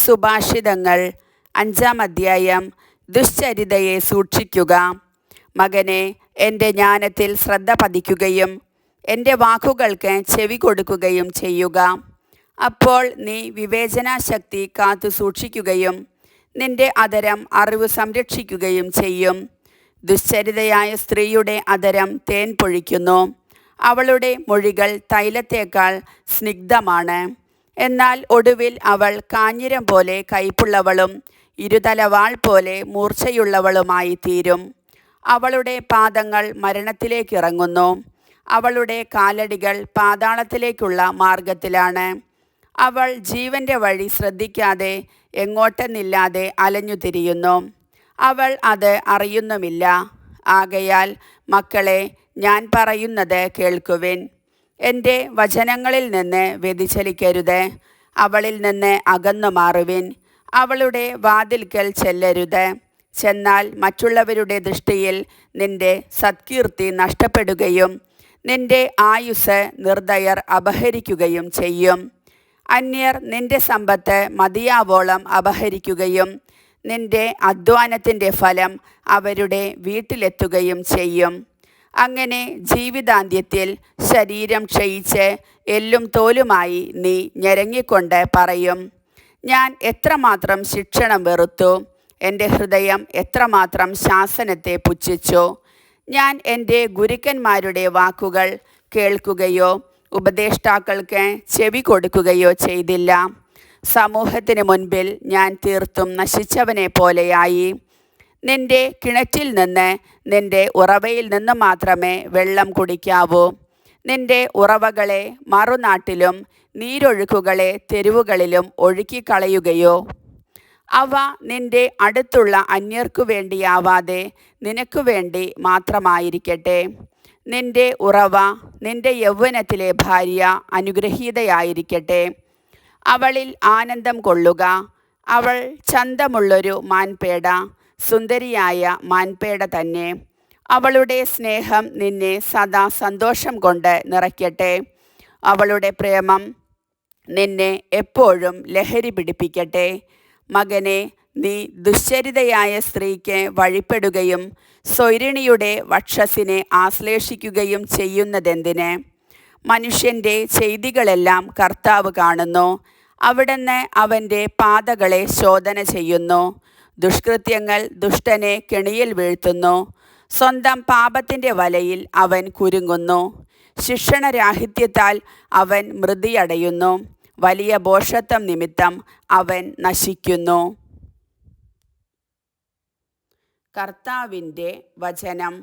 സുഭാഷിതങ്ങൾ 5-ാം അധ്യായം. ദുശ്ചരിതയെ സൂക്ഷിക്കുക. മകനെ, എൻ്റെ ജ്ഞാനത്തിൽ ശ്രദ്ധ പതിക്കുകയും എൻ്റെ വാക്കുകൾക്ക് ചെവി കൊടുക്കുകയും ചെയ്യുക. അപ്പോൾ നീ വിവേചനാശക്തി കാത്തു സൂക്ഷിക്കുകയും നിന്റെ അധരം അറിവ് സംരക്ഷിക്കുകയും ചെയ്യും. ദുശ്ചരിതയായ സ്ത്രീയുടെ അധരം തേൻ പൊഴിക്കുന്നു. അവളുടെ മൊഴികൾ തൈലത്തേക്കാൾ സ്നിഗ്ധമാണ്. എന്നാൽ ഒടുവിൽ അവൾ കാഞ്ഞിരം പോലെ കയ്പുള്ളവളും ഇരുതലവാൾ പോലെ മൂർച്ചയുള്ളവളുമായി തീരും. അവളുടെ പാദങ്ങൾ മരണത്തിലേക്കിറങ്ങുന്നു. അവളുടെ കാലടികൾ പാതാളത്തിലേക്കുള്ള മാർഗത്തിലാണ്. അവൾ ജീവൻ്റെ വഴി ശ്രദ്ധിക്കാതെ എങ്ങോട്ടെന്നില്ലാതെ അലഞ്ഞു തിരിയുന്നു. അവൾ അത് അറിയുന്നുമില്ല. ആകയാൽ മക്കളെ, ഞാൻ പറയുന്നത് കേൾക്കുവിൻ. എൻ്റെ വചനങ്ങളിൽ നിന്ന് വ്യതിചലിക്കരുത്. അവളിൽ നിന്ന് അകന്നു മാറുവിൻ. അവളുടെ വാതിൽക്കൽ ചെല്ലരുത്. ചെന്നാൽ മറ്റുള്ളവരുടെ ദൃഷ്ടിയിൽ നിന്റെ സത്കീർത്തി നഷ്ടപ്പെടുകയും നിന്റെ ആയുസ്സ് നിർദ്ദയർ അപഹരിക്കുകയും ചെയ്യും. അന്യർ നിന്റെ സമ്പത്ത് മതിയാവോളം അപഹരിക്കുകയും നിന്റെ അധ്വാനത്തിൻ്റെ ഫലം അവരുടെ വീട്ടിലെത്തുകയും ചെയ്യും. അങ്ങനെ ജീവിതാന്ത്യത്തിൽ ശരീരം ക്ഷയിച്ച് എല്ലും തോലുമായി നീ ഞെരങ്ങിക്കൊണ്ട് പറയും, ഞാൻ എത്രമാത്രം ശിക്ഷണം വെറുത്തു, എൻ്റെ ഹൃദയം എത്രമാത്രം ശാസനത്തെ പുച്ഛിച്ചു. ഞാൻ എൻ്റെ ഗുരുക്കന്മാരുടെ വാക്കുകൾ കേൾക്കുകയോ ഉപദേഷ്ടാക്കൾക്ക് ചെവി കൊടുക്കുകയോ ചെയ്തില്ല. സമൂഹത്തിന് മുൻപിൽ ഞാൻ തീർത്തും നശിച്ചവനെ പോലെയായി. നിന്റെ കിണറ്റിൽ നിന്ന്, നിന്റെ ഉറവയിൽ നിന്ന് മാത്രമേ വെള്ളം കുടിക്കാവൂ. നിന്റെ ഉറവകളെ മറുനാട്ടിലും നീരൊഴുക്കുകളെ തെരുവുകളിലും ഒഴുക്കിക്കളയുകയോ? അവ നിന്റെ അടുത്തുള്ള അന്യർക്കു വേണ്ടിയാവാതെ നിനക്കു വേണ്ടി മാത്രമായിരിക്കട്ടെ. നിന്റെ ഉറവ, നിന്റെ യൗവനത്തിലെ ഭാര്യ അനുഗ്രഹീതയായിരിക്കട്ടെ. അവളിൽ ആനന്ദം കൊള്ളുക. അവൾ ചന്തമുള്ളൊരു മാൻപേട, സുന്ദരിയായ മാൻപേട തന്നെ. അവളുടെ സ്നേഹം നിന്നെ സദാ സന്തോഷം കൊണ്ട് നിറയ്ക്കട്ടെ. അവളുടെ പ്രേമം നിന്നെ എപ്പോഴും ലഹരി പിടിപ്പിക്കട്ടെ. മകനെ, നീ ദുശ്ചരിതയായ സ്ത്രീക്ക് വഴിപ്പെടുകയും സ്വൈരിണിയുടെ വക്ഷസിനെ ആശ്ലേഷിക്കുകയും ചെയ്യുന്നതെന്തിന്? മനുഷ്യൻ്റെ ചെയ്തികളെല്ലാം കർത്താവ് കാണുന്നു. അവിടുന്ന് അവൻ്റെ പാതകളെ ശോധന ചെയ്യുന്നു. ദുഷ്കൃത്യങ്ങൾ ദുഷ്ടനെ കെണിയിൽ വീഴ്ത്തുന്നു. സ്വന്തം പാപത്തിൻ്റെ വലയിൽ അവൻ കുരുങ്ങുന്നു. ശിക്ഷണരാഹിത്യത്താൽ അവൻ മൃതിയടയുന്നു. വലിയ ഭോഷത്വം നിമിത്തം അവൻ നശിക്കുന്നു. കർത്താവിൻ്റെ വചനം.